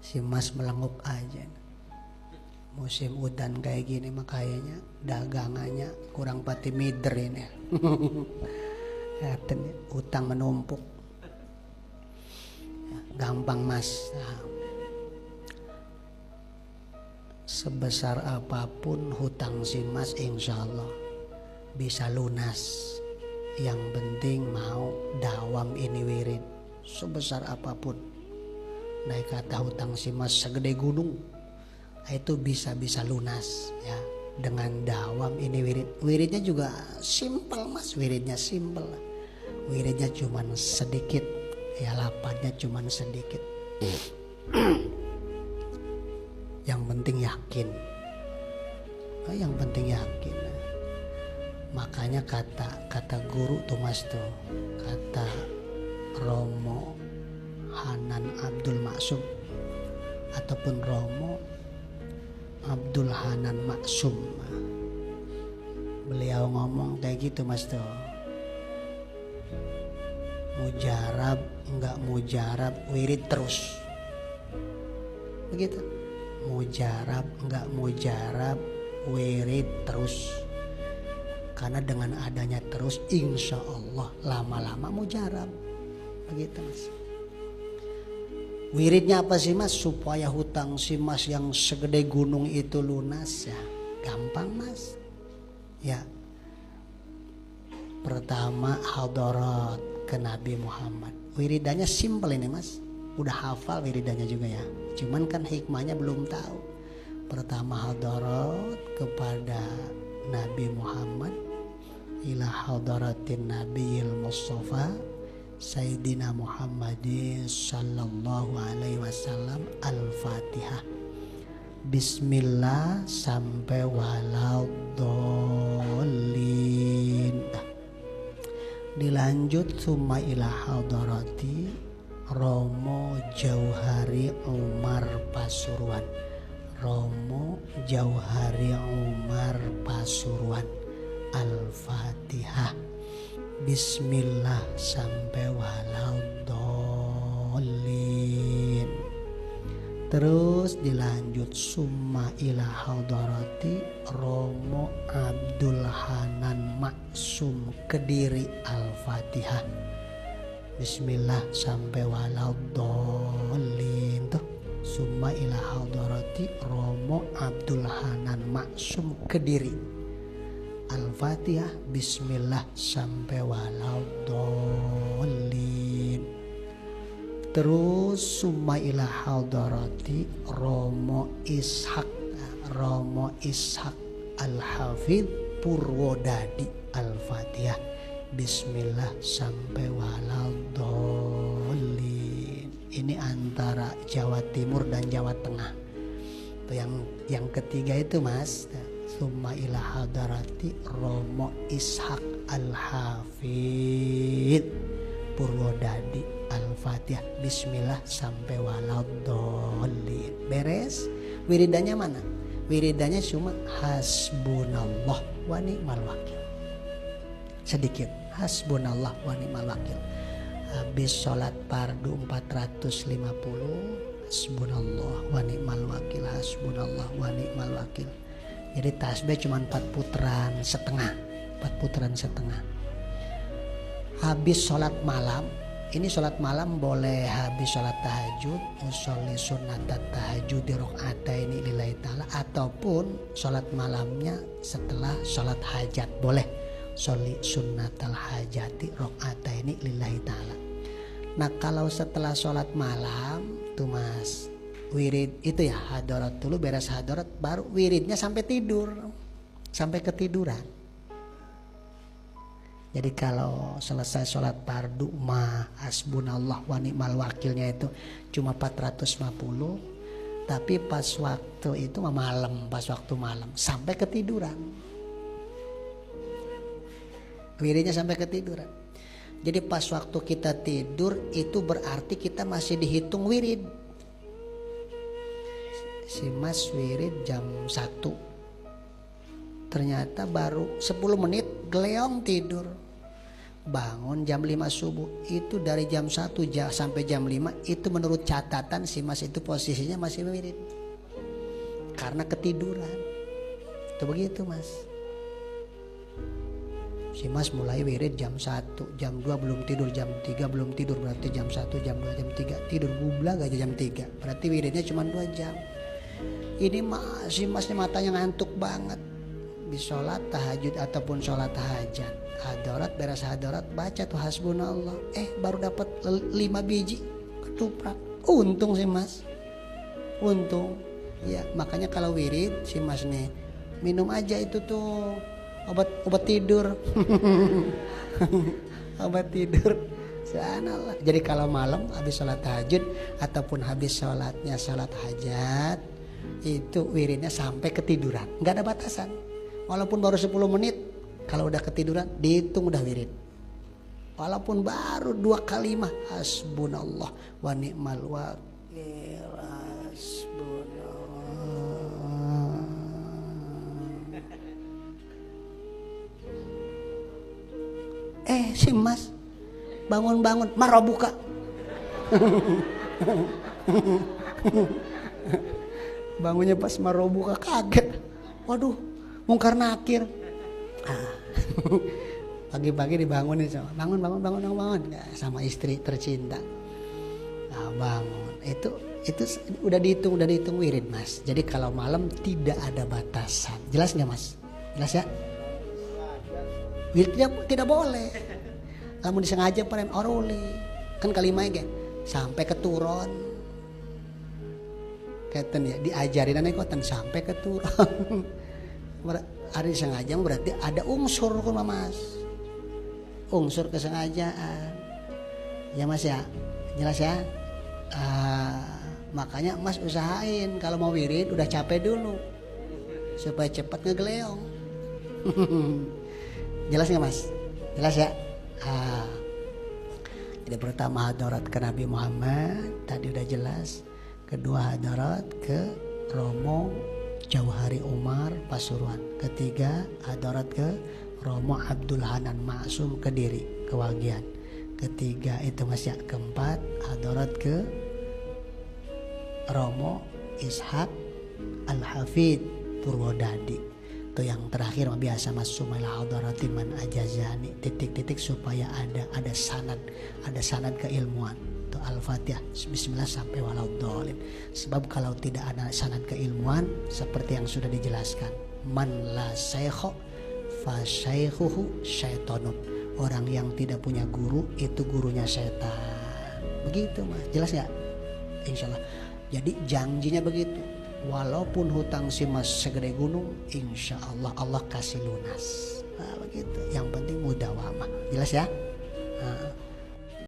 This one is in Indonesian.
Si Mas melenguk aja. Musim udan kayak gini mah kayaknya dagangannya kurang pati mider ini. Utang menumpuk. Gampang Mas. Nah, sebesar apapun hutang si Mas insya Allah bisa lunas. Yang penting mau dawam ini wirid. Sebesar apapun. Naik kata hutang si Mas segede gunung, itu bisa lunas ya dengan dawam ini wirid. Wiridnya juga simpel Mas, wiridnya simpel. Wiridnya cuman sedikit, ya lapatnya cuman sedikit. Yang penting yakin. Yang penting yakin. Makanya kata guru tuh Mas tuh, kata Romo Hanan Abdul Maksum ataupun Romo Abdul Hanan Maksum, beliau ngomong kayak gitu Mas tuh, mujarab enggak mujarab wirid terus, begitu. Mujarab enggak mujarab wirid terus, karena dengan adanya terus insya Allah lama-lama mujarab, begitu Mas. Wiridnya apa sih Mas? Supaya hutang si Mas yang segede gunung itu lunas ya. Gampang Mas. Ya. Pertama hadarat ke Nabi Muhammad. Wiridannya simpel ini Mas. Udah hafal wiridannya juga ya. Cuman kan hikmahnya belum tahu. Pertama hadarat kepada Nabi Muhammad. Ila hadaratin Nabiyil Mustafa Sayyidina Muhammadin sallallahu alaihi wasallam. Al-Fatihah. Bismillah sampai waladhdallin. Dilanjut summa ila hadarati Romo Jauhari Umar Pasuruan. Romo Jauhari Umar Pasuruan. Al-Fatihah. Bismillah sampai waladhdallin. Terus dilanjut summa ila hadarati Romo Abdul Hanan Maksum Kediri. Al-Fatihah. Bismillah sampai waladhdallin tuh. Summa ila hadarati Romo Abdul Hanan Maksum Kediri. Al-Fatihah. Bismillah sampai waladhdallin. Terus summa ila hadarati Romo Ishak Al-Hafidh Purwodadi. Al-Fatihah. Bismillah sampai waladhdallin. Ini antara Jawa Timur dan Jawa Tengah. Yang ketiga itu Mas, summa ila hadarati Romo Ishak Al-Hafidh Purwodadi. Al-Fatihah. Bismillah sampai waladhdallin. Beres. Wiridannya mana? Wiridannya cuma hasbunallah wa ni'mal wakil. Sedikit. Hasbunallah wa ni'mal wakil. Habis sholat fardu 450. Hasbunallah wa ni'mal wakil. Hasbunallah wa ni'mal wakil. Jadi tasbih cuma 4 putaran setengah. Habis sholat malam. Ini sholat malam boleh habis sholat tahajud. Usolli sunnatat tahajud di rakaataini lillahi ta'ala. Ataupun sholat malamnya setelah sholat hajat. Boleh. Sholli sunnatal hajati rakaataini lillahi ta'ala. Nah kalau setelah sholat malam tuh Mas, wirid itu ya hadarat dulu, beres hadarat baru wiridnya sampai tidur, sampai ketiduran. Jadi kalau selesai sholat fardu mah hasbunallah wa ni'mal wakilnya itu cuma 450, tapi pas waktu itu malam, pas waktu malam sampai ketiduran. Wiridnya sampai ketiduran. Jadi pas waktu kita tidur itu berarti kita masih dihitung wirid. Si Mas wirid jam 1. Ternyata baru 10 menit geleong tidur. bangun jam 5 subuh, itu dari jam 1 sampai jam 5 itu menurut catatan si Mas itu posisinya masih wirid karena ketiduran. Itu begitu Mas. Si Mas mulai wirid jam 1, jam 2 belum tidur, jam 3 belum tidur, berarti jam 1, jam 2, jam 3 tidur gublag aja jam 3. Berarti wiridnya cuma 2 jam. Ini si Mas ini matanya ngantuk banget. Bisa sholat tahajud ataupun sholat hajat. Hadarat, beres hadarat, baca tuh hasbunallah. Baru dapat 5 biji ketuprak. Untung si Mas. Untung. Ya, makanya kalau wirid si Mas nih minum aja itu tuh obat tidur. Obat tidur. Subhanallah. Jadi kalau malam habis sholat tahajud ataupun habis sholatnya sholat hajat, itu wiridnya sampai ketiduran. Nggak ada batasan. Walaupun baru 10 menit, kalau udah ketiduran dihitung udah wirid. Walaupun baru 2 kalimah, hasbunallah wa ni'mal wakil, hasbunallah. Si Mas bangun-bangun marabuka. Bangunnya pas marabuka kaget. Waduh, mungkar nakir. Pagi-pagi dibangunin sama bangun sama istri tercinta. Bangun. Itu udah dihitung wirid Mas. Jadi kalau malam tidak ada batasan. Jelas nggak Mas? Jelas ya? Wiridnya tidak boleh. Lamun disengaja paren oruli. Kan kalimahnya sampai keturun. Keten ya diajarin aneh koten sampai keturun. Hari sengaja berarti ada unsur kan Mas. Unsur kesengajaan. Ya Mas ya. Jelas ya? Makanya Mas usahain kalau mau wirid udah capek dulu. Supaya cepat ngegeleong. Jelas nggak Mas? Jelas ya? Jadi pertama hadarat ke Nabi Muhammad tadi udah jelas. Kedua hadarat ke Romo Jauhari Umar Pasuruan. Ketiga hadarat ke Romo Abdul Hanan Maksum Kediri Kewagian. Ketiga itu Mas ya. Keempat hadarat ke Romo Ishak Al-Hafid Purwodadi. Itu yang terakhir biasa Mas Sumail hadarati man ajazani, titik-titik supaya ada sanad keilmuan. Itu Al-Fatihah bismillah sampai walaudhalin. Sebab kalau tidak ada sanad keilmuan seperti yang sudah dijelaskan, man la saykha fa syaykhuhu syaitonun. Orang yang tidak punya guru itu gurunya setan. Begitu Mas. Jelas enggak? Insyaallah. Jadi janjinya begitu. Walaupun hutang si Mas segede gunung, insya Allah Allah kasih lunas. Begitu. Yang penting mudawamah. Jelas ya?